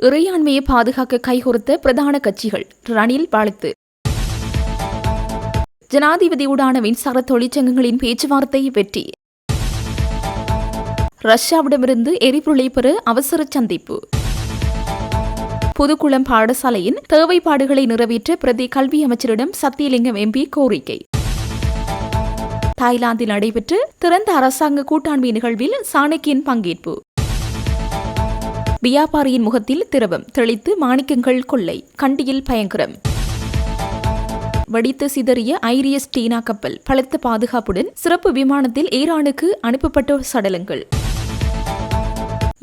இறையாண்மையை பாதுகாக்க கைகோர்த்த பிரதான கட்சிகள் ரணில் வாழ்த்து. ஜனாதிபதியுடான மின்சார தொழிற்சங்கங்களின் பேச்சுவார்த்தை வெற்றி. ரஷ்யாவிடமிருந்து எரிபொருளை பெற அவசர சந்திப்பு. புதுக்குளம் பாடசாலையின் தேவைப்பாடுகளை நிறைவேற்ற பிரதி கல்வி அமைச்சரிடம் சத்தியலிங்கம் எம்பி கோரிக்கை. தாய்லாந்தில் நடைபெற்ற திறந்த அரசாங்க கூட்டாண்மை நிகழ்வில் சாணக்கியன் பங்கேற்பு. வியாபாரியின் முகத்தில் திரவம் தெளித்து மாணிக்கங்கள் கொள்ளை, கண்டியில் பயங்கரம். வெடித்து சிதறிய ஐரியஸ் டீனா கப்பல் பலத்த பாதுகாப்புடன் சிறப்பு விமானத்தில் ஈரானுக்கு அனுப்பப்பட்ட சடலங்கள்.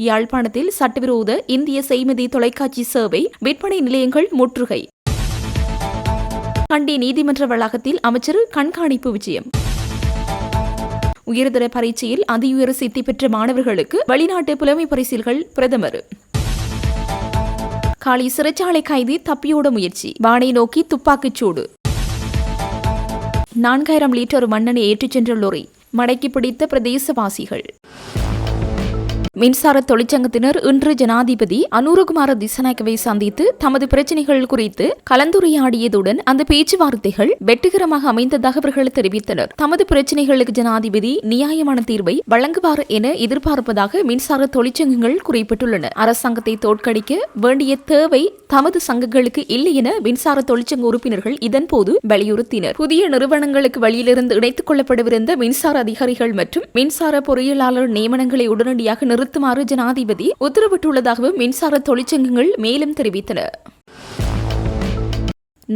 யாழ்ப்பாணத்தில் சட்டவிரோத இந்திய செய்மதி தொலைக்காட்சி சேவை விற்பனை நிலையங்கள் முற்றுகை. கண்டி நீதிமன்ற வளாகத்தில் அமைச்சர் கண்காணிப்பு விஜயம். உயர்தர பரீட்சையில் அதிஉயர் சித்தி பெற்ற மாணவர்களுக்கு வெளிநாட்டு புலமை பரிசில்கள் பிரதமர். காலி சிறைச்சாலை கைதி தப்பியோட முயற்சி, வானை நோக்கி துப்பாக்கிச் சூடு. 4000 லிட்டர் மண்ணெண்ணை ஏற்றிச் சென்ற லொரி மடக்கி பிடித்த பிரதேசவாசிகள். மின்சார தொழிற்சங்கத்தினர் இன்று ஜனாதிபதி அனுரகுமார திசாநாயக்கவை சந்தித்து தமது பிரச்சினைகள் குறித்து கலந்துரையாடியதுடன் அந்த பேச்சுவார்த்தைகள் வெற்றிகரமாக அமைந்ததாக அவர்கள் தெரிவித்தனர். தமது பிரச்சினைகளுக்கு ஜனாதிபதி நியாயமான தீர்வை வழங்குவார் என எதிர்பார்ப்பதாக மின்சார தொழிற்சங்கங்கள் குறிப்பிட்டுள்ளன. அரசாங்கத்தை தோற்கடிக்க வேண்டிய தேவை தமது சங்கங்களுக்கு இல்லை என மின்சார தொழிற்சங்க உறுப்பினர்கள் இதன்போது வலியுறுத்தினர். புதிய நிறுவனங்களுக்கு வழியிலிருந்து இணைத்துக் கொள்ளப்படவிருந்த மின்சார அதிகாரிகள் மற்றும் மின்சார பொறியியலாளர் நியமனங்களை உடனடியாக நிறுத்துமாறு ஜனாதிபதி உத்தரவிட்டுள்ளதாகவும் மின்சார தொழிற்சங்கங்கள் மேலும் தெரிவித்தன.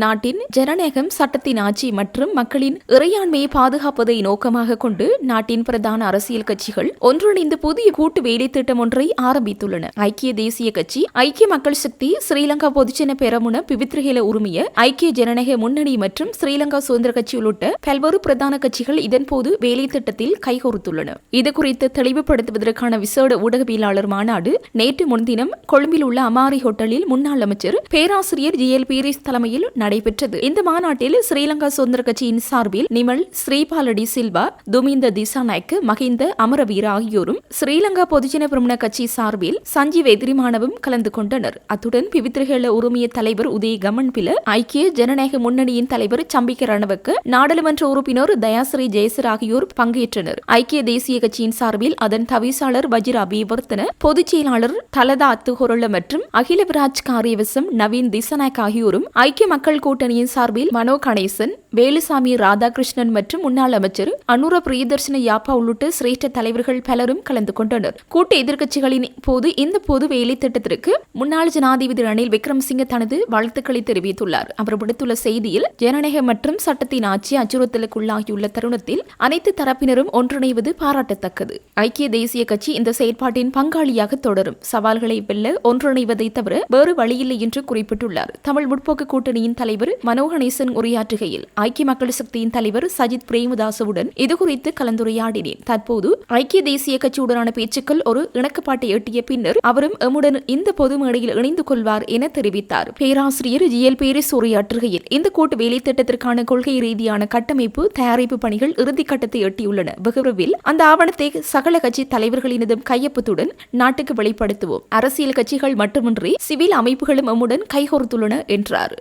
நாட்டின் ஜனநாயகம், சட்டத்தின் ஆட்சி மற்றும் மக்களின் இறையாண்மையை பாதுகாப்பதை நோக்கமாக கொண்டு நாட்டின் பிரதான அரசியல் கட்சிகள் ஒன்றிணைந்து புதிய கூட்டு வேலை திட்டம் ஒன்றை ஆரம்பித்துள்ளன. ஐக்கிய தேசிய கட்சி, ஐக்கிய மக்கள் சக்தி, ஸ்ரீலங்கா பொதுஜன பெரமுன பிவித்ரஹேல உரிமைய, ஐக்கிய ஜனநாயக முன்னணி மற்றும் ஸ்ரீலங்கா சுதந்திர கட்சி உள்ளிட்ட பல்வேறு பிரதான கட்சிகள் இதன்போது வேலை திட்டத்தில் கைகோர்த்துள்ளன. இதுகுறித்து தெளிவுபடுத்துவதற்கான விசேட ஊடகவியலாளர் மாநாடு நேற்று முன்தினம் கொழும்பில் உள்ள அமாரி ஹோட்டலில் முன்னாள் அமைச்சர் பேராசிரியர் ஜிஎல் பீரிஸ் தலைமையில் நடைபெற்றது. இந்த மாநாட்டில் ஸ்ரீலங்கா சுதந்திர கட்சியின் சார்பில் நிமல் ஸ்ரீபாலடி சில்வா, துமிந்த திசாநாயக்க, மஹிந்த அமரவீர ஆகியோரும், ஸ்ரீலங்கா பொதுஜன பிரமுன கட்சி சார்பில் சஞ்சீவ் எதிரிமானவும் கலந்து கொண்டனர். அத்துடன் பிவித்ரஹேல உரிமைய தலைவர் உதய கமன்பில, ஐக்கிய ஜனநாயக முன்னணியின் தலைவர் சம்பிக்க ரணவக்க, நாடாளுமன்ற உறுப்பினர் தயாசிரி ஜெயசர் ஆகியோர் பங்கேற்றனர். ஐக்கிய தேசிய கட்சியின் சார்பில் அதன் தவிசாளர் வஜிர அபிவர்த்தன, பொதுச் செயலாளர் தலதா அத்துஹொரள மற்றும் அகிலவிராஜ் காரியவசம் நவீன் திசாநாயக் ஆகியோரும், ஐக்கிய மக்கள் கூட்டணியின் சார்பில் மனோ கணேசன், வேலுசாமி ராதாகிருஷ்ணன் மற்றும் முன்னாள் அமைச்சர் அனுர பிரியதர்ஷன யாப்பா உள்ளிட்ட சிரேஷ்ட தலைவர்கள் பலரும் கலந்து கொண்டனர். கூட்ட எதிர்க்கட்சிகளின் போது இந்த பொது வேலை திட்டத்திற்கு முன்னாள் ஜனாதிபதி ரணில் விக்ரமசிங்க தனது வாழ்த்துக்களை தெரிவித்துள்ளார். அவர் விடுத்துள்ள செய்தியில், ஜனநாயக மற்றும் சட்டத்தின் ஆட்சி அச்சுறுத்தலுக்குள்ளாகியுள்ள தருணத்தில் அனைத்து தரப்பினரும் ஒன்றிணைவது பாராட்டத்தக்கது. ஐக்கிய தேசிய கட்சி இந்த செயற்பாட்டின் பங்காளியாக தொடரும். சவால்களை வெல்ல ஒன்றிணைவதை தவிர வேறு வழியில்லை என்று குறிப்பிட்டுள்ளார். தமிழ் முற்போக்கு கூட்டணியின் தலைவர் மனோகணேசன் உரையாற்றுகையில், ஐக்கிய மக்கள் சக்தியின் தலைவர் சஜித் பிரேமதாசவுடன் இதுகுறித்து கலந்துரையாடினேன். தற்போது ஐக்கிய தேசிய கட்சியுடனான பேச்சுக்கள் ஒரு இணக்கப்பாட்டை எட்டிய பின்னர் அவரும் எம்முடன் இந்த பொது மேடையில் இணைந்து கொள்வார் என தெரிவித்தார். பேராசிரியர் ஜிஎல் பீரிஸ் உரையாற்றுகையில், இந்த கூட்டு வேலை திட்டத்திற்கான கொள்கை ரீதியான கட்டமைப்பு தயாரிப்பு பணிகள் இறுதிக்கட்டத்தை எட்டியுள்ளன. வெகுவிரைவில் அந்த ஆவணத்தை சகல கட்சி தலைவர்களினதும் கையொப்பத்துடன் நாட்டுக்கு வெளிப்படுத்துவோம். அரசியல் கட்சிகள் மட்டுமின்றி சிவில் அமைப்புகளும் எம்முடன் கைகோர்த்துள்ளன என்றார்.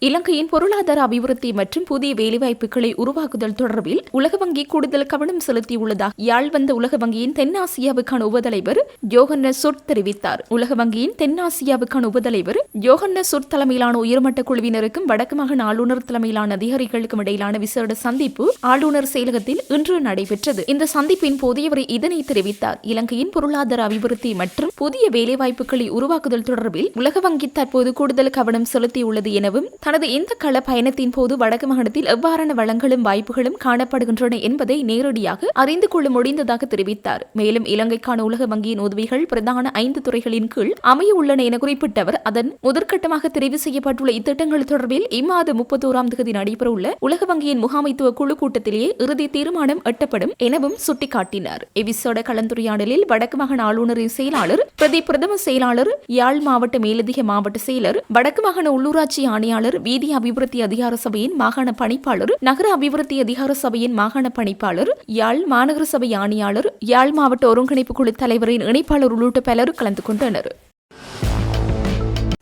இலங்கையின் பொருளாதார அபிவிருத்தி மற்றும் புதிய வேலைவாய்ப்புகளை உருவாக்குதல் தொடர்பில் உலக வங்கி கூடுதல் கவனம் செலுத்தியுள்ளதாக யாழ் வந்த உலக வங்கியின் தென்னாசியாவுக்கான உபதலைவர் யோஹன்ன சுட் தெரிவித்தார். உலக வங்கியின் தென்னாசியாவுக்கான உபதலைவர் யோஹன்ன சுட் தலைமையிலான உயர்மட்ட குழுவினருக்கும் வடக்கு மாகாண ஆளுநர் தலைமையிலான அதிகாரிகளுக்கும் இடையிலான விசேட சந்திப்பு ஆளுநர் செயலகத்தில் இன்று நடைபெற்றது. இந்த சந்திப்பின் போது அவர் இதனை தெரிவித்தார். இலங்கையின் பொருளாதார அபிவிருத்தி மற்றும் புதிய வேலைவாய்ப்புகளை உருவாக்குதல் தொடர்பில் உலக வங்கி தற்போது கூடுதல் கவனம் செலுத்தியுள்ளது எனவும், தனது இந்த கள பயணத்தின் போது வடக்கு மாகாணத்தில் எவ்வாறான வளங்களும் வாய்ப்புகளும் காணப்படுகின்றன என்பதை நேரடியாக அறிந்து கொள்ள முடிந்ததாக தெரிவித்தார். மேலும் இலங்கைக்கான உலக வங்கியின் உதவிகள் பிரதான 5 துறைகளின் கீழ் அமைய உள்ளன என குறிப்பிட்டவர், அதன் முதற்கட்டமாக தெரிவு செய்யப்பட்டுள்ள இத்திட்டங்கள் தொடர்பில் இம்மாத 31ஆம் தேதி நடைபெறவுள்ள உலக வங்கியின் முகாமைத்துவ குழு கூட்டத்திலேயே இறுதி தீர்மானம் எட்டப்படும் எனவும் சுட்டிக்காட்டினார். இவ்விசேட கலந்துரையாடலில் வடக்கு மாகாண ஆளுநரின் செயலாளர், பிரதம செயலாளர், யாழ் மாவட்ட மேலதிக மாவட்ட செயலர், வடக்கு மாகாண உள்ளூராட்சி ஆணையாளர், வீதி அபிவிருத்தி அதிகார சபையின் மாகாண பணிப்பாளர், நகர அபிவிருத்தி அதிகார சபையின் மாகாண பணிப்பாளர், யாழ் மாநகர சபை ஆணையாளர், யாழ் மாவட்ட ஒருங்கிணைப்பு குழு தலைவரின் இணைப்பாளர் உள்ளிட்ட பலர் கலந்து கொண்டனர்.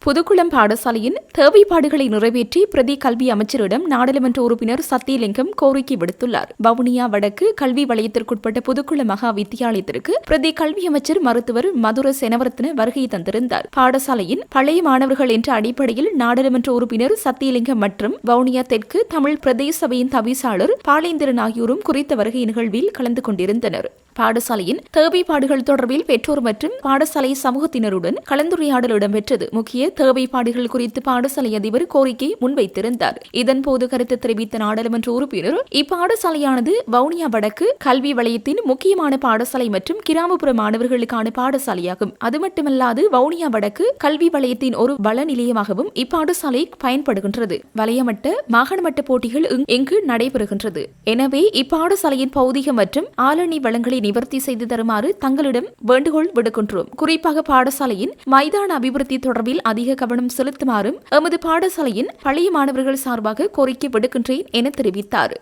புதுக்குளம் பாடசாலையின் தேவைப்பாடுகளை நிறைவேற்றி பிரதி கல்வி அமைச்சரிடம் நாடாளுமன்ற உறுப்பினர் சத்தியலிங்கம் கோரிக்கை விடுத்துள்ளார். வவுனியா வடக்கு கல்வி வலயத்திற்குட்பட்ட புதுக்குளம் மகா வித்தியாலயத்திற்கு பிரதி கல்வி அமைச்சர் மருத்துவர் மதுர செனவரத்ன வருகை தந்திருந்தார். பாடசாலையின் பழைய மாணவர்கள் என்ற அடிப்படையில் நாடாளுமன்ற உறுப்பினர் சத்தியலிங்கம் மற்றும் வவுனியா தெற்கு தமிழ் பிரதேச சபையின் தவிசாளர் பாலேந்திரன் ஆகியோரும் குறித்த வருகை நிகழ்வில் கலந்து கொண்டிருந்தனர். பாடசாலையின் தேவைப்பாடுகள் தொடர்பில் பெற்றோர் மற்றும் பாடசாலை சமூகத்தினருடன் கலந்துரையாடல் இடம்பெற்றது. முக்கிய தேவைப்பாடுகள் குறித்து பாடசாலை அதிபர் கோரிக்கை முன்வைத்திருந்தார். இதன்போது கருத்து தெரிவித்த நாடாளுமன்ற உறுப்பினர், இப்பாடசாலையானது வவுனியா வடக்கு கல்வி வலயத்தின் முக்கியமான பாடசாலை மற்றும் கிராமப்புற மாணவர்களுக்கான பாடசாலையாகும். அது மட்டுமல்லாது வவுனியா வடக்கு கல்வி வலயத்தின் ஒரு வள நிலையமாகவும் இப்பாடசாலை பயன்படுகின்றது. வலயமட்ட மாகாணமட்ட போட்டிகள் இங்கு நடைபெறுகின்றது. எனவே இப்பாடசாலையின் பௌதிக மற்றும் ஆளணி வளங்களை நிவர்த்தி செய்து தருமாறு தங்களிடம் வேண்டுகோள் விடுக்கின்றோம். குறிப்பாக பாடசாலையின் மைதான அபிவிருத்தி தொடர்பில் அதிக கவனம் செலுத்துமாறும் எமது பாடசாலையின் பழைய மாணவர்கள் சார்பாக கோரிக்கை விடுக்கின்றேன் என தெரிவித்தார்.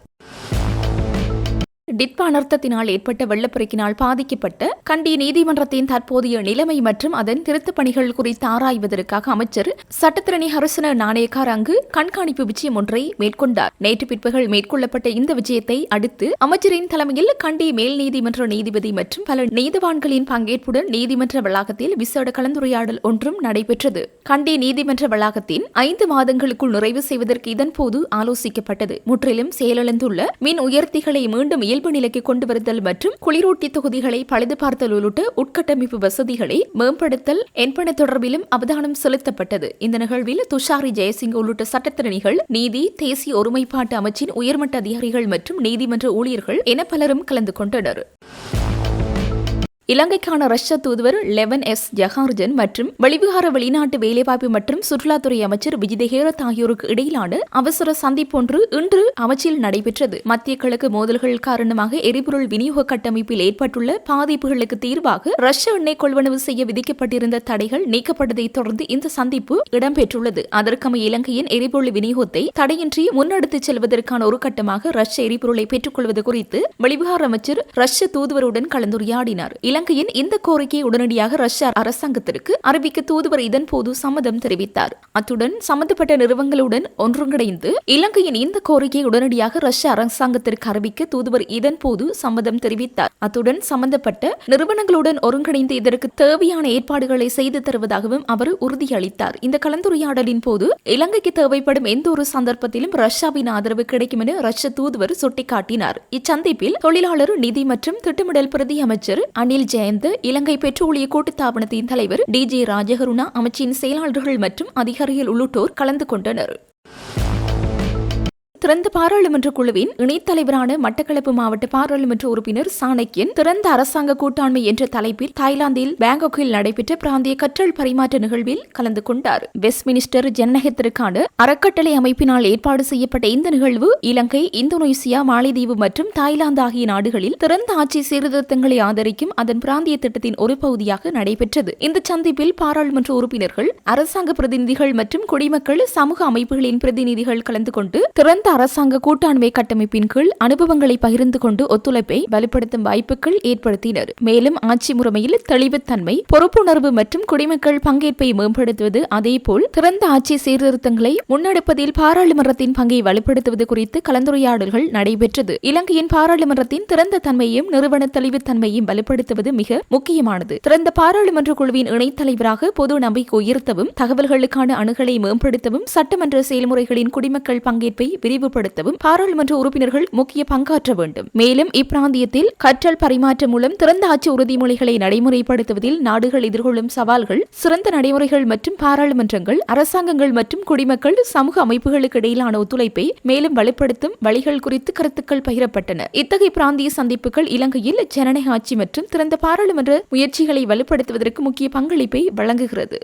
டிட்பா அனர்த்தத்தினால் ஏற்பட்ட வெள்ளப்பெருக்கினால் பாதிக்கப்பட்ட கண்டி நீதிமன்றத்தின் தற்போதைய நிலைமை மற்றும் அதன் திருத்தப் பணிகள் குறித்து ஆராய்வதற்காக அமைச்சர் சட்டத்திரணி ஹரிசன நாணயக்கார் அங்கு கண்காணிப்பு விஜயம் ஒன்றை மேற்கொண்டார். நேற்று பிற்பகல் மேற்கொள்ளப்பட்ட இந்த விஜயத்தை அடுத்து அமைச்சரின் தலைமையில் கண்டி மேல் நீதிமன்ற நீதிபதி மற்றும் பல நீதிவான்களின் பங்கேற்புடன் நீதிமன்ற வளாகத்தில் விசேட கலந்துரையாடல் ஒன்றும் நடைபெற்றது. கண்டி நீதிமன்ற வளாகத்தின் 5 மாதங்களுக்குள் நிறைவு செய்வதற்கு இதன்போது ஆலோசிக்கப்பட்டது. முற்றிலும் செயலிழந்துள்ள மின் உயர்த்திகளை மீண்டும் இயல்பு நிலைக்கு கொண்டு வருதல் மற்றும் குளிரூட்டி தொகுதிகளை பழுது பார்த்தல் உள்ளிட்ட உட்கட்டமைப்பு வசதிகளை மேம்படுத்தல் என்பன தொடர்பிலும் அவதானம் செலுத்தப்பட்டது. இந்த நிகழ்வில் துஷாரி ஜெயசிங் உள்ளிட்ட சட்டத்திறனிகள், நீதி, தேசிய ஒருமைப்பாட்டு அமைச்சின் உயர்மட்ட அதிகாரிகள் மற்றும் நீதிமன்ற ஊழியர்கள் என பலரும் கலந்து கொண்டனர். இலங்கைக்கான ரஷ்ய தூதுவர் லெவன் எஸ் ஜஹார்ஜன் மற்றும் வெளிவிகார வெளிநாட்டு வேலைவாய்ப்பு மற்றும் சுற்றுலாத்துறை அமைச்சர் விஜித ஹேரத் ஆகியோருக்கு இடையிலான அவசர சந்திப்பொன்று இன்று அமைச்சில் நடைபெற்றது. மத்திய கிழக்கு மோதல்கள் காரணமாக எரிபொருள் விநியோக கட்டமைப்பில் ஏற்பட்டுள்ள பாதிப்புகளுக்கு தீர்வாக ரஷ்ய எண்ணெய் கொள்வனவு செய்ய விதிக்கப்பட்டிருந்த தடைகள் நீக்கப்பட்டதை தொடர்ந்து இந்த சந்திப்பு இடம்பெற்றுள்ளது. அதற்கமைய இலங்கையின் எரிபொருள் விநியோகத்தை தடையின்றி முன்னெடுத்துச் செல்வதற்கான ஒரு கட்டமாக ரஷ்ய எரிபொருளை பெற்றுக் கொள்வது குறித்து வெளிவிகார அமைச்சர் ரஷ்ய தூதுவருடன் கலந்துரையாடினார். இலங்கையின் இந்த கோரிக்கையை உடனடியாக ரஷ்ய அரசாங்கத்திற்கு அறிவிக்க தூதுவர் இதன்போது சம்மதம் தெரிவித்தார். அத்துடன் சம்பந்தப்பட்ட நிறுவனங்களுடன் ஒன்றிணைந்து இலங்கையின் இந்த கோரிக்கையை உடனடியாக ரஷ்ய அரசாங்கத்திற்கு அறிவிக்க தூதுவர் இதன்போது சம்மதம் தெரிவித்தார். அத்துடன் சம்பந்தப்பட்ட நிறுவனங்களுடன் ஒருங்கிணைந்து இதற்கு தேவையான ஏற்பாடுகளை செய்து தருவதாகவும் அவர் உறுதியளித்தார். இந்த கலந்துரையாடலின் போது இலங்கைக்கு தேவைப்படும் எந்த ஒரு சந்தர்ப்பத்திலும் ரஷ்யாவின் ஆதரவு கிடைக்கும் என ரஷ்ய தூதுவர் சுட்டிக்காட்டினார். இச்சந்திப்பில் தொழிலாளர் நிதி மற்றும் திட்டமிடல் பிரதி அமைச்சர் அனில் ஜெயந்த், இலங்கை பெட்ரோலிய கூட்டுத்தாபனத்தின் தலைவர் டிஜே ராஜகருணா, அமைச்சின் செயலாளர்கள் மற்றும் அதிகாரிகள் உள்ளிட்டோர் கலந்து கொண்டனர். திறந்த பாராளுமன்ற குழுவின் இணைத்தலைவரான மட்டக்களப்பு மாவட்ட பாராளுமன்ற உறுப்பினர் சாணக்கியன் திறந்த அரசாங்க கூட்டாண்மை என்ற தலைப்பில் தாய்லாந்தில் பேங்காக்கில் நடைபெற்ற பிராந்திய கற்றல் பரிமாற்ற நிகழ்வில் கலந்து கொண்டார். வெஸ்ட்மினிஸ்டர் ஜனநாயகத்திற்கான அறக்கட்டளை அமைப்பினால் ஏற்பாடு செய்யப்பட்ட இந்த நிகழ்வு இலங்கை, இந்தோனேசியா, மாலைதீவு மற்றும் தாய்லாந்து ஆகிய நாடுகளில் திறந்த ஆட்சி சீர்திருத்தங்களை ஆதரிக்கும் அதன் பிராந்திய திட்டத்தின் ஒரு பகுதியாக நடைபெற்றது. இந்த சந்திப்பில் பாராளுமன்ற உறுப்பினர்கள், அரசாங்க பிரதிநிதிகள் மற்றும் குடிமக்கள் சமூக அமைப்புகளின் பிரதிநிதிகள் கலந்து கொண்டு திறந்த அரசாங்க கூட்டாண்மை கட்டமைப்பின் கீழ் அனுபவங்களை பகிர்ந்து கொண்டு ஒத்துழைப்பை வலுப்படுத்தும் வாய்ப்புகள் ஏற்படுத்தினர். மேலும் ஆட்சி முறைமையில் தெளிவுத்தன்மை, பொறுப்புணர்வு மற்றும் குடிமக்கள் பங்கேற்பை மேம்படுத்துவது, அதேபோல் திறந்த ஆட்சி சீர்திருத்தங்களை முன்னெடுப்பதில் பாராளுமன்றத்தின் பங்கை வலுப்படுத்துவது குறித்து கலந்துரையாடல்கள் நடைபெற்றது. இலங்கையின் பாராளுமன்றத்தின் திறந்த தன்மையும் நிறுவன தெளிவுத்தன்மையும் வலுப்படுத்துவது மிக முக்கியமானது. திறந்த பாராளுமன்ற குழுவின் இணைத்தலைவராக பொது நம்பிக்கை உயர்த்தவும், தகவல்களுக்கான அணுகலை மேம்படுத்தவும், சட்டமன்ற செயல்முறைகளின் குடிமக்கள் பங்கேற்பை விரிவுபடுத்தவும் பாராளுமன்ற உறுப்பினர்கள் முக்கிய பங்காற்ற வேண்டும். மேலும் இப்பிராந்தியத்தில் கற்றல் பரிமாற்றம் மூலம் திறந்த ஆட்சி உறுதிமொழிகளை நடைமுறைப்படுத்துவதில் நாடுகள் எதிர்கொள்ளும் சவால்கள், சிறந்த நடைமுறைகள் மற்றும் பாராளுமன்றங்கள், அரசாங்கங்கள் மற்றும் குடிமக்கள் சமூக அமைப்புகளுக்கு இடையிலான ஒத்துழைப்பை மேலும் வலுப்படுத்தும் வழிகள் குறித்து கருத்துக்கள் பகிரப்பட்டன. இத்தகைய பிராந்திய சந்திப்புகள் இலங்கையில் ஜனநாயக ஆட்சி மற்றும் திறந்த பாராளுமன்ற முயற்சிகளை வலுப்படுத்துவதற்கு முக்கிய பங்களிப்பை வழங்குகிறது.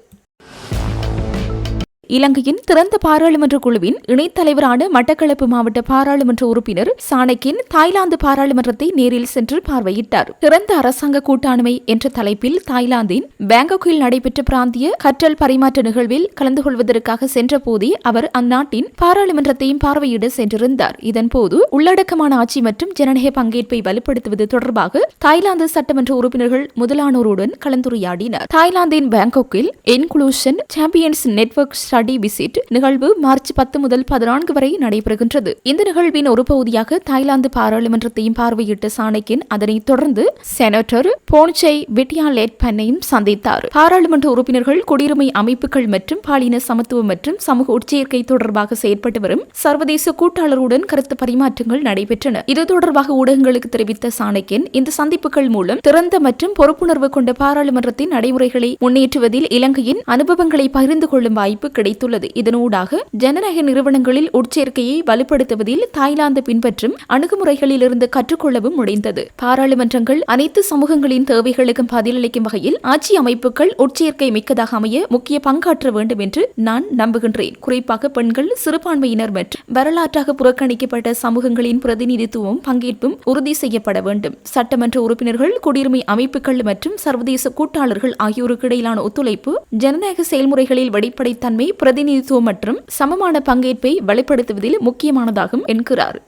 இலங்கையின் திறந்த பாராளுமன்ற குழுவின் இணைத்தலைவரான மட்டக்களப்பு மாவட்ட பாராளுமன்ற உறுப்பினர் சாணக்கியன் தாய்லாந்து பாராளுமன்றத்தை நேரில் சென்று பார்வையிட்டார். திறந்த அரசாங்க கூட்டாண்மை என்ற தலைப்பில் தாய்லாந்தின் பேங்காக்கில் நடைபெற்ற பிராந்திய கற்றல் பரிமாற்ற நிகழ்வில் கலந்து கொள்வதற்காக சென்ற போதே அவர் அந்நாட்டின் பாராளுமன்றத்தையும் பார்வையிட சென்றிருந்தார். இதன்போது உள்ளடக்கமான ஆட்சி மற்றும் ஜனநாயக பங்கேற்பை வலுப்படுத்துவது தொடர்பாக தாய்லாந்து சட்டமன்ற உறுப்பினர்கள் முதலானோருடன் கலந்துரையாடினர். தாய்லாந்தின் பேங்காக்கில் inclusion champions network study visit நிகழ்வு மார்ச் 10 முதல் 14 வரை நடைபெறுகின்றது. இந்த நிகழ்வின் ஒரு பகுதியாக தாய்லாந்து பாராளுமன்றத்தையும் பார்வையிட்ட சாணக்கியன் அதனைத் தொடர்ந்து செனட்டர் போன்சை விட்டியாலேட்பனையும் சந்தித்தார். பாராளுமன்ற உறுப்பினர்கள் குடியுரிமை அமைப்புகள் மற்றும் பாலின சமத்துவம் மற்றும் சமூக உட்சேர்க்கை தொடர்பாக செயற்பட்டு வரும் சர்வதேச கூட்டாளருடன் கருத்து பரிமாற்றங்கள் நடைபெற்றன. இது தொடர்பாக ஊடகங்களுக்கு தெரிவித்த சாணக்கியன் இந்த சந்திப்புகள் மூலம் திறந்த மற்றும் பொறுப்புணர்வு கொண்ட பாராளுமன்றத்தின் நடைமுறைகளை முன்னேற்றுவதில் இலங்கையின் அனுபவங்களை பகிர்ந்து கொள்ளும் வாய்ப்பு கிடைத்துள்ளது. இதனூடாக ஜனநாயக நிறுவனங்களில் உட்சேர்க்கையை வலுப்படுத்துவதில் தாய்லாந்து பின்பற்றும் அணுகுமுறைகளில் இருந்து கற்றுக்கொள்ளவும் முடிந்தது. பாராளுமன்றங்கள் அனைத்து சமூகங்களின் தேவைகளுக்கும் பதிலளிக்கும் வகையில் ஆட்சி அமைப்புகள் உட்சேர்க்கை மிக்கதாக அமைய முக்கிய பங்காற்ற வேண்டும் என்று நான் நம்புகின்றேன். குறிப்பாக பெண்கள், சிறுபான்மையினர் மற்றும் வரலாற்றாக புறக்கணிக்கப்பட்ட சமூகங்களின் பிரதிநிதித்துவம் பங்கேற்பும் உறுதி செய்யப்பட வேண்டும். சட்டமன்ற உறுப்பினர்கள், குடியுரிமை அமைப்புகள் மற்றும் சர்வதேச கூட்டாளர்கள் ஆகியோருக்கு இடையிலான ஒத்துழைப்பு ஜனநாயக செயல்முறைகளில் வெளிப்படைத்தன்மை, பிரதிநிதித்துவம் மற்றும் சமமான பங்கேற்பை வெளிப்படுத்துவதில் முக்கியமானதாகும் என்கிறார்.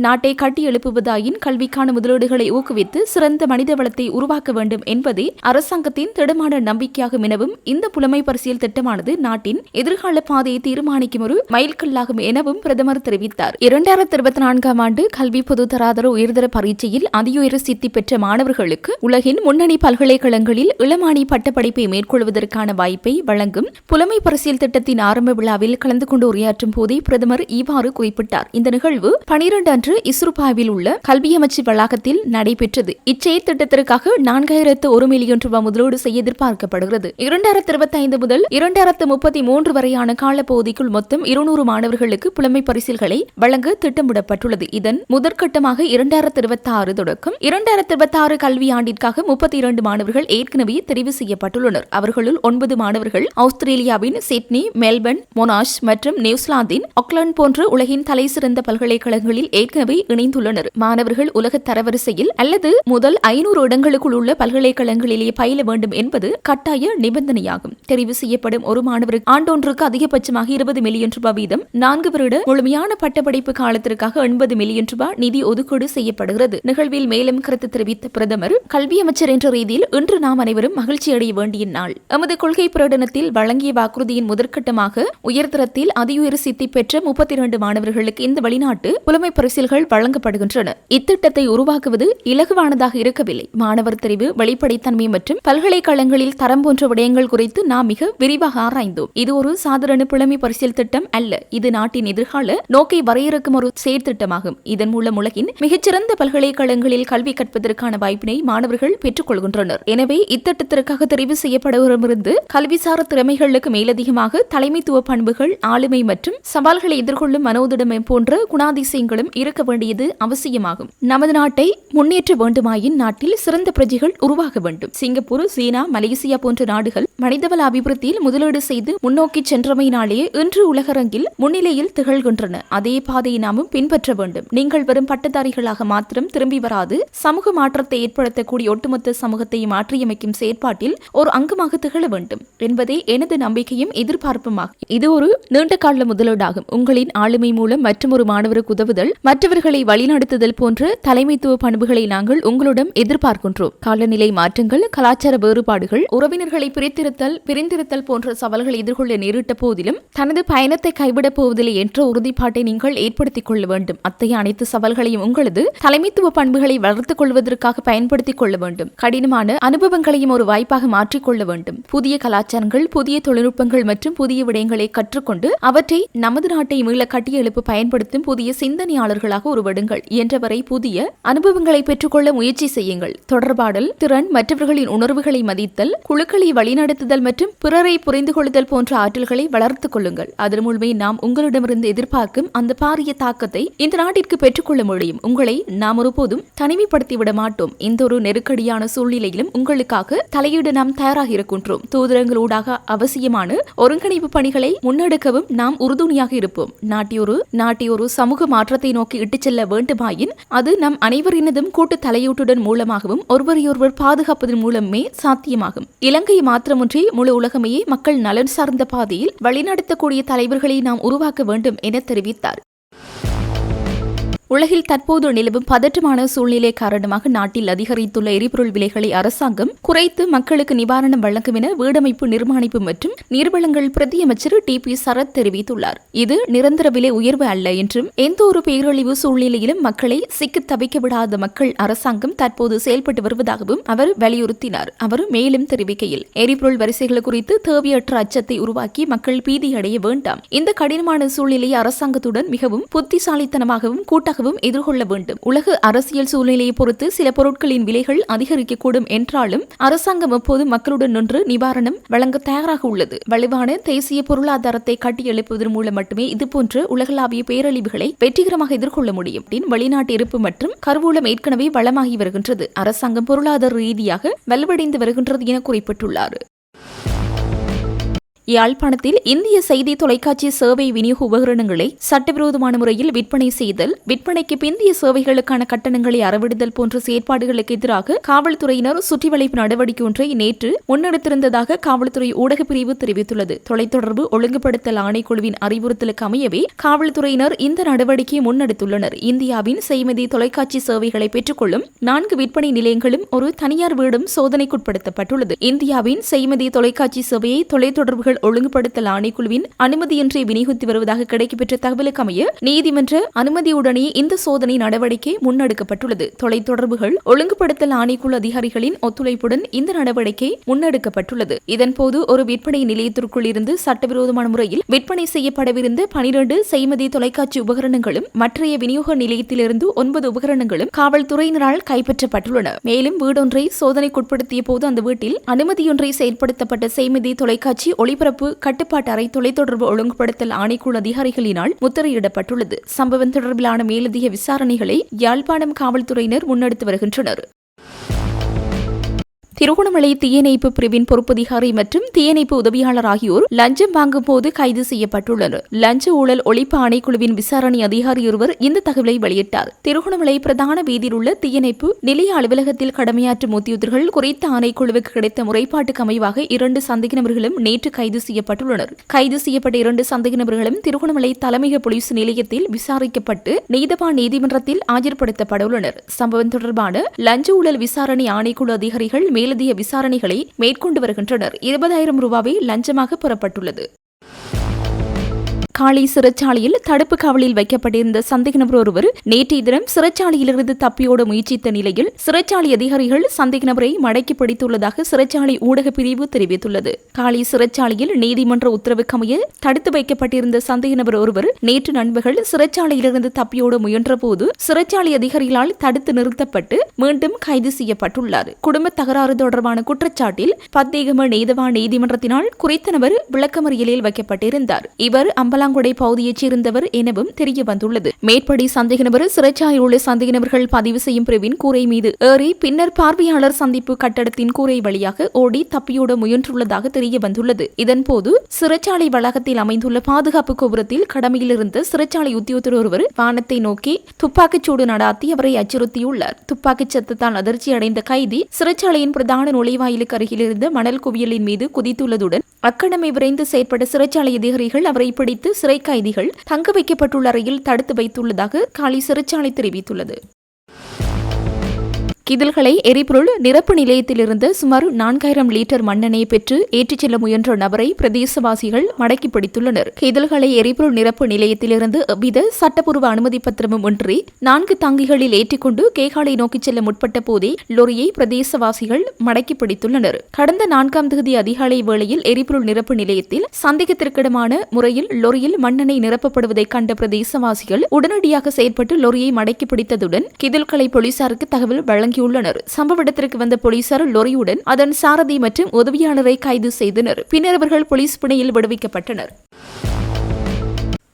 நாட்டை கட்டியெழுப்புவதாயின் கல்விக்கான முதலீடுகளை ஊக்குவித்து சிறந்த மனித வளத்தை உருவாக்க வேண்டும் என்பதே அரசாங்கத்தின் திடமான நம்பிக்கையாகும் எனவும் இந்த புலமை பரிசில் திட்டமானது நாட்டின் எதிர்கால பாதையை தீர்மானிக்கும் ஒரு மைல்கல்லாகும் எனவும் பிரதமர் தெரிவித்தார். 2024 ஆண்டு கல்வி பொதுத்தராதர உயர்தர பரீட்சையில் அதியுயர சித்தி பெற்ற மாணவர்களுக்கு உலகின் முன்னணி பல்கலைக்கழகங்களில் இளமானி பட்டப்படிப்பை மேற்கொள்வதற்கான வாய்ப்பை வழங்கும் புலமை பரிசில் திட்டத்தின் ஆரம்ப விழாவில் கலந்து கொண்டு உரையாற்றும் போதே பிரதமர் இவ்வாறு குறிப்பிட்டார். இந்த நிகழ்வு 12 அன்று இஸ்ரூபாவில் உள்ள கல்வி அமைச்சு வளாகத்தில் நடைபெற்றது. இச்செயல் திட்டத்திற்காக 4001 மில்லியன் ரூபாய் முதலீடு செய்ய எதிர்பார்க்கப்படுகிறது. 2025 முதல் 2033 வரையான காலப்பகுதிக்குள் மொத்தம் 200 மாணவர்களுக்கு புலமை பரிசில்களை வழங்க திட்டமிடப்பட்டுள்ளது. இதன் முதற்கட்டமாக 2026 தொடக்கம் 2026 கல்வி ஆண்டிற்காக 32 மாணவர்கள் ஏற்கனவே தெரிவு செய்யப்பட்டுள்ளனர். அவர்களுள் 9 மாணவர்கள் ஆஸ்திரேலியாவின் சிட்னி, மெல்பர்ன், மொனாஷ் மற்றும் நியூசிலாந்தின் ஆக்லாந்து போன்ற உலகின் தலைசிறந்த பல்கலைக்கழகங்களில் இணைந்துள்ளனர். மாணவர்கள் உலக தரவரிசையில் அல்லது முதல் 500 இடங்களுக்குள் உள்ள பல்கலைக்கழகங்களிலேயே பயில வேண்டும் என்பது கட்டாய நிபந்தனையாகும். தெரிவு செய்யப்படும் ஒரு மாணவருக்கு ஆண்டொன்றுக்கு அதிகபட்சமாக 20 மில்லியன் ரூபாய் வீதம் 4 வருட முழுமையான பட்டப்படிப்பு காலத்திற்காக 80 மில்லியன் ரூபாய் நிதி ஒதுக்கீடு செய்யப்படுகிறது. நிகழ்வில் மேலும் கருத்து தெரிவித்த பிரதமர், கல்வி அமைச்சர் என்ற ரீதியில் இன்று நாம் அனைவரும் மகிழ்ச்சி அடைய வேண்டிய நாள். எமது கொள்கை பிரகடனத்தில் வழங்கிய வாக்குறுதியின் முதற்கட்டமாக உயர்தரத்தில் அதியுயர சித்தி பெற்ற 32 மாணவர்களுக்கு இந்த வெளிநாட்டு புலமை பரிசில்கள் வழங்கப்படுகின்றன. இத்திட்டத்தை உருவாக்குவது இலகுவானதாக இருக்கவில்லை. மாணவர் தெரிவு, வெளிப்படைத்தன்மை மற்றும் பல்கலைக்கழகங்களில் தரம் போன்ற விடயங்கள் குறித்து நாம் மிக விரிவாக ஆராய்ந்தோம். இது ஒரு சாதாரண புலமை பரிசில் திட்டம் அல்ல. இது நாட்டின் எதிர்கால நோக்கை வரையறுக்கும் ஒரு செயற்திட்டமாகும். இதன் மூலம் உலகின் மிகச்சிறந்த பல்கலைக்கழகங்களில் கல்வி கற்பதற்கான வாய்ப்பினை மாணவர்கள் பெற்றுக் கொள்கின்றனர். எனவே இத்திட்டத்திற்காக தெரிவு செய்யப்படுவதிலிருந்து கல்விசார திறமைகளுக்கு மேலதிகமாக தலைமைத்துவ பண்புகள், ஆளுமை மற்றும் சவால்களை எதிர்கொள்ளும் மனோதிடமை போன்ற குணாதிசயங்களும் இருக்க வேண்டியது அவசியமாகும். நமது நாட்டை முன்னேற்ற வேண்டுமாயின் நாட்டில் சிறந்த பிரஜைகள் உருவாக வேண்டும். சிங்கப்பூர், சீனா, மலேசியா போன்ற நாடுகள் மனிதவள அபிவிருத்தியில் முதலீடு செய்து முன்னோக்கி சென்றமையினாலேயே இன்று உலகரங்கில் முன்னிலையில் திகழ்கின்றன. அதே பாதையை நாமும் பின்பற்ற வேண்டும். நீங்கள் வெறும் பட்டதாரிகளாக மாத்திரம் திரும்பி வராது, சமூக மாற்றத்தை ஏற்படுத்தக்கூடிய ஒட்டுமொத்த சமூகத்தை மாற்றியமைக்கும் செயற்பாட்டில் ஒரு அங்கமாக திகழ வேண்டும் என்பதே எனது நம்பிக்கையும் எதிர்பார்ப்புமாகும். இது ஒரு நீண்ட கால முதலீடாகும். உங்களின் ஆளுமை மூலம் மற்றொரு மாணவருக்கு உதவுதல், மற்றவர்களை வழிநடத்துதல் போன்ற தலைமைத்துவ பண்புகளை நாங்கள் உங்களிடம் எதிர்பார்க்கின்றோம். காலநிலை மாற்றங்கள், கலாச்சார வேறுபாடுகள், உறவினர்களை பிரிந்திருத்தல் போன்ற சவால்களை எதிர்கொள்ள நேரிட்ட போதிலும் தனது பயணத்தை கைவிடப் போவதில்லை என்ற உறுதிப்பாட்டை நீங்கள் ஏற்படுத்திக் கொள்ள வேண்டும். அத்தகைய அனைத்து சவால்களையும் உங்களது தலைமைத்துவ பண்புகளை வளர்த்துக் கொள்வதற்காக பயன்படுத்திக் கொள்ள வேண்டும். கடினமான அனுபவங்களையும் ஒரு வாய்ப்பாக மாற்றிக்கொள்ள வேண்டும். புதிய கலாச்சாரங்கள், புதிய தொழில்நுட்பங்கள் மற்றும் புதிய விடயங்களை கற்றுக்கொண்டு அவற்றை நமது நாட்டை மீள கட்டியெழுப்ப பயன்படுத்தும் புதிய சிந்தனையாளர்கள் தலைவர்களாக உருவெடுங்கள். இயன்றவரை புதிய அனுபவங்களை பெற்றுக்கொள்ள முயற்சி செய்யுங்கள். தொடர்பாடல் திறன், மற்றவர்களின் உணர்வுகளை மதித்தல், குழுக்களை வழிநடத்துதல் மற்றும் பிறரை புரிந்து கொள்ளுதல் போன்ற ஆற்றல்களை வளர்த்துக் கொள்ளுங்கள். அதன் மூலமே நாம் உங்களிடமிருந்து எதிர்பார்க்கும் அந்த பாரிய தாக்கத்தை இந்த நாட்டிற்கு பெற்றுக்கொள்ள முடியும். உங்களை நாம் ஒருபோதும் தனிமைப்படுத்திவிட மாட்டோம். இந்த ஒரு நெருக்கடியான சூழ்நிலையிலும் உங்களுக்காக தலையிட நாம் தயாராக இருக்கின்றோம். தூதரங்களூடாக அவசியமான ஒருங்கிணைப்பு பணிகளை முன்னெடுக்கவும் நாம் உறுதுணையாக இருப்போம். நாட்டியொரு சமூக மாற்றத்தை நோக்கி இட்டுச் செல்ல வேண்டுமாயின் அது நம் அனைவரினதும் கூட்டு தலையீட்டுடன் மூலமாகவும் ஒருவரையொருவர் பாதுகாப்பதன் மூலமே சாத்தியமாகும். இலங்கை மாத்திரமின்றி முழு உலகமையே மக்கள் நலன் சார்ந்த பாதையில் வழிநடத்தக்கூடிய தலைவர்களை நாம் உருவாக்க வேண்டும் என தெரிவித்தார். உலகில் தற்போது நிலவும் பதற்றமான சூழ்நிலை காரணமாக நாட்டில் அதிகரித்துள்ள எரிபொருள் விலைகளை அரசாங்கம் குறைத்து மக்களுக்கு நிவாரணம் வழங்கும் என வீடமைப்பு, நிர்மாணிப்பு மற்றும் நீர்வளங்கள் பிரதியமைச்சர் டி.பி. சரத் தெரிவித்துள்ளார். இது நிரந்தர விலை உயர்வு அல்ல என்றும் எந்த ஒரு பேரழிவு சூழ்நிலையிலும் மக்களை சிக்கி தவிக்க விடாத மக்கள் அரசாங்கம் தற்போது செயல்பட்டு வருவதாகவும் அவர் வலியுறுத்தினார். அவர் மேலும் தெரிவிக்கையில், எரிபொருள் வரிசைகள் குறித்து தேவையற்ற அச்சத்தை உருவாக்கி மக்கள் பீதியடைய வேண்டாம். இந்த கடினமான சூழ்நிலையை அரசாங்கத்துடன் மிகவும் புத்திசாலித்தனமாகவும் கூட்டாக எதிர்கொள்ள வேண்டும். உலக அரசியல் சூழ்நிலையை பொறுத்து சில பொருட்களின் விலைகள் அதிகரிக்கக்கூடும் என்றாலும் அரசாங்கம் எப்போது மக்களுடன் நின்று நிவாரணம் வழங்க தயாராக உள்ளது. வலுவான தேசிய பொருளாதாரத்தை கட்டியெழுப்புவதன் மூலம் மட்டுமே இதுபோன்ற உலகளாவிய பேரழிவுகளை வெற்றிகரமாக எதிர்கொள்ள முடியும். வெளிநாட்டு இருப்பு மற்றும் கருவூலம் ஏற்கனவே வளமாகி வருகின்றது. அரசாங்கம் பொருளாதார ரீதியாக வலுவடைந்து வருகின்றது என குறிப்பிட்டுள்ளார். யாழ்ப்பாணத்தில் இந்திய செய்தி தொலைக்காட்சி சேவை விநியோக உபகரணங்களை சட்டவிரோதமான முறையில் விற்பனை செய்தல், விற்பனைக்கு பிந்திய சேவைகளுக்கான கட்டணங்களை அறவிடுதல் போன்ற செயற்பாடுகளுக்கு எதிராக காவல்துறையினர் சுற்றிவளைப்பு நடவடிக்கை ஒன்றை நேற்று முன்னெடுத்திருந்ததாக காவல்துறை ஊடகப் பிரிவு தெரிவித்துள்ளது. தொலைத்தொடர்பு ஒழுங்குபடுத்தல் ஆணைக்குழுவின் அறிவுறுத்தலுக்கு அமையவே காவல்துறையினர் இந்த நடவடிக்கையை முன்னெடுத்துள்ளனர். இந்தியாவின் செய்மதி தொலைக்காட்சி சேவைகளை பெற்றுக்கொள்ளும் 4 விற்பனை நிலையங்களும் ஒரு தனியார் வீடும் சோதனைக்குட்படுத்தப்பட்டுள்ளது. இந்தியாவின் செய்மதி தொலைக்காட்சி சேவையை தொலைத்தொடர்புகள் ஒழுங்குபடுத்தல் ஆணைக்குழுவின் அனுமதியின்றி விநியோகித்து வருவதாக கிடைக்கப்பெற்ற தகவலுக்கு அமைய நீதிமன்ற அனுமதியுடனே இந்த சோதனை நடவடிக்கை முன்னெடுக்கப்பட்டுள்ளது. தொலைத்தொடர்புகள் ஒழுங்குபடுத்தல் ஆணைக்குழு அதிகாரிகளின் ஒத்துழைப்புடன் இந்த நடவடிக்கை முன்னெடுக்கப்பட்டுள்ளது. இதன்போது ஒரு விற்பனை நிலையத்திற்குள் இருந்து சட்டவிரோதமான முறையில் விற்பனை செய்யப்படவிருந்த 12 செய்மதி தொலைக்காட்சி உபகரணங்களும் மற்றைய விநியோக நிலையத்திலிருந்து 9 உபகரணங்களும் காவல்துறையினரால் கைப்பற்றப்பட்டுள்ளன. மேலும் வீடொன்றை சோதனைக்குட்படுத்திய போது அந்த வீட்டில் அனுமதியொன்றை செயல்படுத்தப்பட்ட செய்மதி தொலைக்காட்சி ஒளிபரப்பு கட்டுப்பாட்டு அறை தொலைத்தொடர்பு ஒழுங்குபடுத்தல் ஆணைக்குழு அதிகாரிகளினால் முத்திரையிடப்பட்டுள்ளது. சம்பவம் தொடர்பிலான மேலதிக விசாரணைகளை யாழ்ப்பாணம் காவல்துறையினர் முன்னெடுத்து வருகின்றனர். திருகோணமலை தீயணைப்பு பிரிவின் பொறுப்பதிகாரி மற்றும் தீயணைப்பு உதவியாளர் ஆகியோர் லஞ்சம் வாங்கும் போது கைது செய்யப்பட்டுள்ளனர். லஞ்ச ஊழல் ஒழிப்பு ஆணைக்குழுவின் விசாரணை அதிகாரி ஒருவர் இந்த தகவலை வெளியிட்டார். திருகோணமலை பிரதான வீதியில் உள்ள தீயணைப்பு நிலைய அலுவலகத்தில் கடமையாற்றும் உத்தியோகர்கள் குறித்த ஆணைக்குழுவுக்கு கிடைத்த முறைப்பாட்டுக்கு அமைவாக 2 சந்தேக நபர்களும் நேற்று கைது செய்யப்பட்டுள்ளனர். கைது செய்யப்பட்ட 2 சந்தேக நபர்களும் திருகோணமலை தலைமையக போலீஸ் நிலையத்தில் விசாரிக்கப்பட்டு நீதவான் நீதிமன்றத்தில் ஆஜர்படுத்தப்பட உள்ளனர். சம்பவம் தொடர்பான லஞ்ச ஊழல் விசாரணை ஆணைக்குழு அதிகாரிகள் மேலதிக விசாரணைகளை மேற்கொண்டு வருகின்றனர். 20,000 ரூபாவை லஞ்சமாக பெறப்பட்டுள்ளது. காலி சிறைச்சாலையில் தடுப்பு காவலில் வைக்கப்பட்டிருந்த சந்தேக நபர் ஒருவர் நேற்றைய தினம் சிறைச்சாலையிலிருந்து தப்பியோட முயற்சித்த நிலையில் சிறைச்சாலை அதிகாரிகள் சந்தேக நபரை மடக்கி பிடித்துள்ளதாக சிறைச்சாலை ஊடக பிரிவு தெரிவித்துள்ளது. காலி சிறைச்சாலையில் நீதிமன்ற உத்தரவுக்கமைய தடுத்து வைக்கப்பட்டிருந்த சந்தேக நபர் ஒருவர் நேற்று நண்பர்கள் சிறைச்சாலையிலிருந்து தப்பியோட முயன்ற போது சிறைச்சாலை அதிகாரிகளால் தடுத்து நிறுத்தப்பட்டு மீண்டும் கைது செய்யப்பட்டுள்ளார். குடும்ப தகராறு தொடர்பான குற்றச்சாட்டில் பத்தேகம நீதவான் நீதிமன்றத்தினால் குறித்த நபர் விளக்கமறியலில் வைக்கப்பட்டிருந்தார். இவர் அம்பலாங்குடை பகுதியைச் சேர்ந்தவர் எனவும் தெரிய வந்துள்ளது. மேற்படி சந்தேக நபர் சிறைச்சாலையில் உள்ள சந்தேக நபர்கள் பதிவு செய்யும் பிரிவின் கூரை மீது ஏறி பின்னர் பார்வையாளர் சந்திப்பு கட்டடத்தின் கூரை வழியாக ஓடி தப்பியோட முயன்றுள்ளதாக தெரிய வந்துள்ளது. இதன்போது சிறைச்சாலை வளாகத்தில் அமைந்துள்ள பாதுகாப்பு கோபுரத்தில் கடமையில் இருந்த சிறைச்சாலை உத்தியோகத்தர் ஒருவர் வானத்தை நோக்கி துப்பாக்கிச்சூடு நடாத்தி அவரை அச்சுறுத்தியுள்ளார். துப்பாக்கிச் சத்தத்தால் அதிர்ச்சி அடைந்த கைதி சிறைச்சாலையின் பிரதான நுழைவாயிலுக்கு அருகில் இருந்த மணல் குவியலின் மீது குதித்துள்ளதுடன் அக்கடமை விரைந்து செயற்பட்ட சிறைச்சாலை அதிகாரிகள் அவரை பிடித்து சிறை கைதிகள் தங்க வைக்கப்பட்டுள்ள அறையில் தடுத்து வைத்துள்ளதாக காலி சிறைச்சாலை தெரிவித்துள்ளது. கிதில்களை எரிபொருள் நிரப்பு நிலையத்திலிருந்து சுமார் 4000 லிட்டர் மண்ணெண்ணெய் பெற்று ஏற்றிச் செல்ல முயன்ற நபரை பிரதேசவாசிகள் மடக்கி பிடித்துள்ளனர். கிதில்களை எரிபொருள் நிரப்பு நிலையத்திலிருந்து எவ்வித சட்டப்பூர்வ அனுமதி பத்திரமும் இன்றி 4 தாங்கிகளில் ஏற்றிக்கொண்டு கேகாலை நோக்கிச் செல்ல முற்பட்ட போதே லொரியை பிரதேசவாசிகள் மடக்கி பிடித்துள்ளனர். கடந்த 4ஆம் தேதி அதிகாலை வேளையில் எரிபொருள் நிரப்பு நிலையத்தில் சந்தேகத்திற்கிடமான முறையில் லொரியில் மண்ணெண்ணெய் நிரப்பப்படுவதை கண்ட பிரதேசவாசிகள் உடனடியாக செயற்பட்டு லொரியை மடக்கி பிடித்ததுடன் கிதில்களை போலீசாருக்கு தகவல் வழங்கியுள்ளனர். சம்பவ இடத்திற்கு வந்த போலீசார் லொரியுடன் அதன் சாரதி மற்றும் உதவியாளரை கைது செய்தனர். பின்னர் அவர்கள் போலீஸ் பிணையில் விடுவிக்கப்பட்டனர்.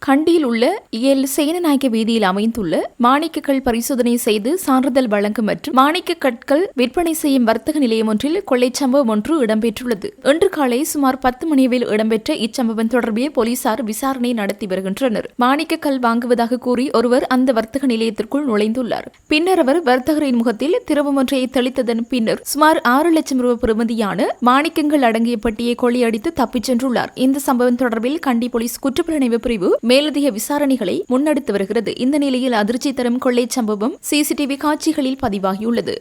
கண்டியில் உள்ள எல் சேனநாயக்க வீதியில் அமைந்துள்ள மாணிக்கக்கல் பரிசோதனை செய்து சான்றிதழ் வழங்கும் மற்றும் மாணிக்க கற்கள் விற்பனை செய்யும் வர்த்தக நிலையம் ஒன்றில் கொள்ளை சம்பவம் ஒன்று இடம்பெற்றுள்ளது. இன்று காலை சுமார் 10 மணியில் இடம்பெற்ற இச்சம்பவம் தொடர்பில் போலீசார் விசாரணை நடத்தி வருகின்றனர். மாணிக்கக்கல் வாங்குவதாக கூறி ஒருவர் அந்த வர்த்தக நிலையத்திற்குள் நுழைந்துள்ளார். பின்னர் அவர் வர்த்தகரின் முகத்தில் திரவம் ஒன்றை தெளித்ததன் பின்னர் சுமார் 6 லட்சம் ரூபாய் பெறுமதியான மாணிக்கங்கள் அடங்கிய பெட்டியை கொள்ளையடித்து தப்பிச் சென்றுள்ளார். இந்த சம்பவம் தொடர்பில் கண்டி போலீஸ் குற்றப்புலனாய்வு பிரிவு மேலதிக விசாரணைகளை முன்னெடுத்து வருகிறது. இந்த நிலையில் அதிர்ச்சி தரும் கொள்ளை சம்பவம் சிசிடிவி காட்சிகளில் பதிவாகியுள்ளது.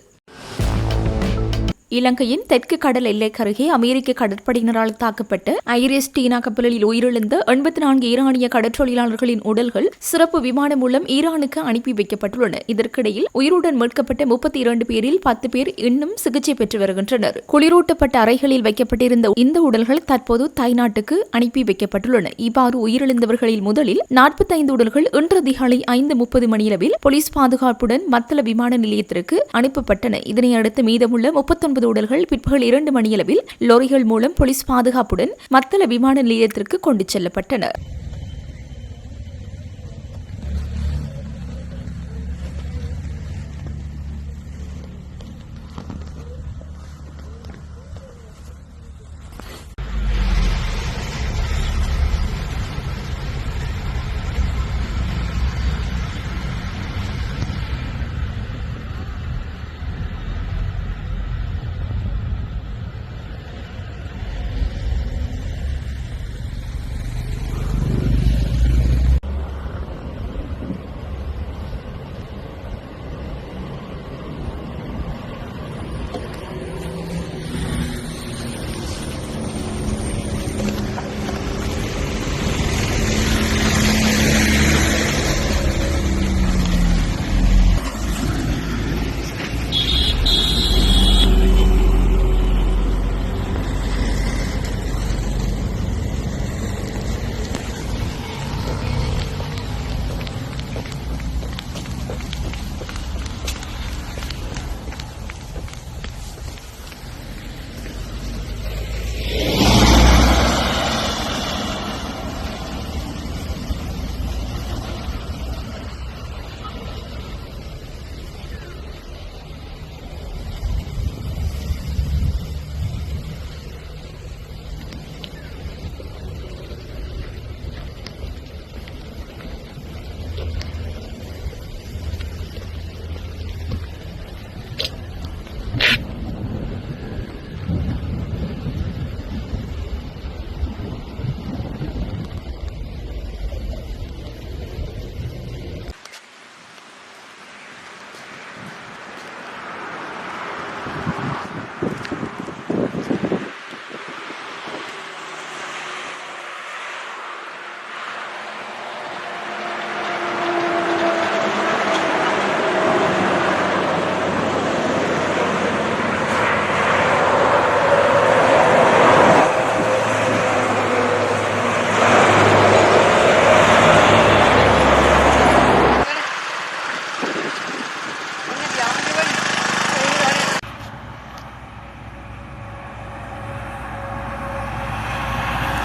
இலங்கையின் தெற்கு கடல் எல்லைக்கருகே அமெரிக்க கடற்படையினரால் தாக்கப்பட்ட ஐரிஸ் டீனா கப்பலில் உயிரிழந்த 84 ஈரானிய கடற்றொழிலாளர்களின் உடல்கள் சிறப்பு விமானம் மூலம் ஈரானுக்கு அனுப்பி வைக்கப்பட்டுள்ளன. இதற்கிடையில் உயிருடன் மீட்கப்பட்ட 32 பேரில் 10 பேர் இன்னும் சிகிச்சை பெற்று வருகின்றனர். குளிரூட்டப்பட்ட அறைகளில் வைக்கப்பட்டிருந்த இந்த உடல்கள் தற்போது தாய்நாட்டுக்கு அனுப்பி வைக்கப்பட்டுள்ளன. இவ்வாறு உயிரிழந்தவர்களில் முதலில் 45 உடல்கள் இன்று அதிகாலை 5:30 மணியளவில் போலீஸ் பாதுகாப்புடன் மத்தள விமான நிலையத்திற்கு அனுப்பப்பட்டன. இதனையடுத்து மீதமுள்ள 39 உடல்கள் பிற்பகல் 2 மணியளவில் லோரிகள் மூலம் போலீஸ் பாதுகாப்புடன் மத்தள விமான நிலையத்திற்கு கொண்டு செல்லப்பட்டன.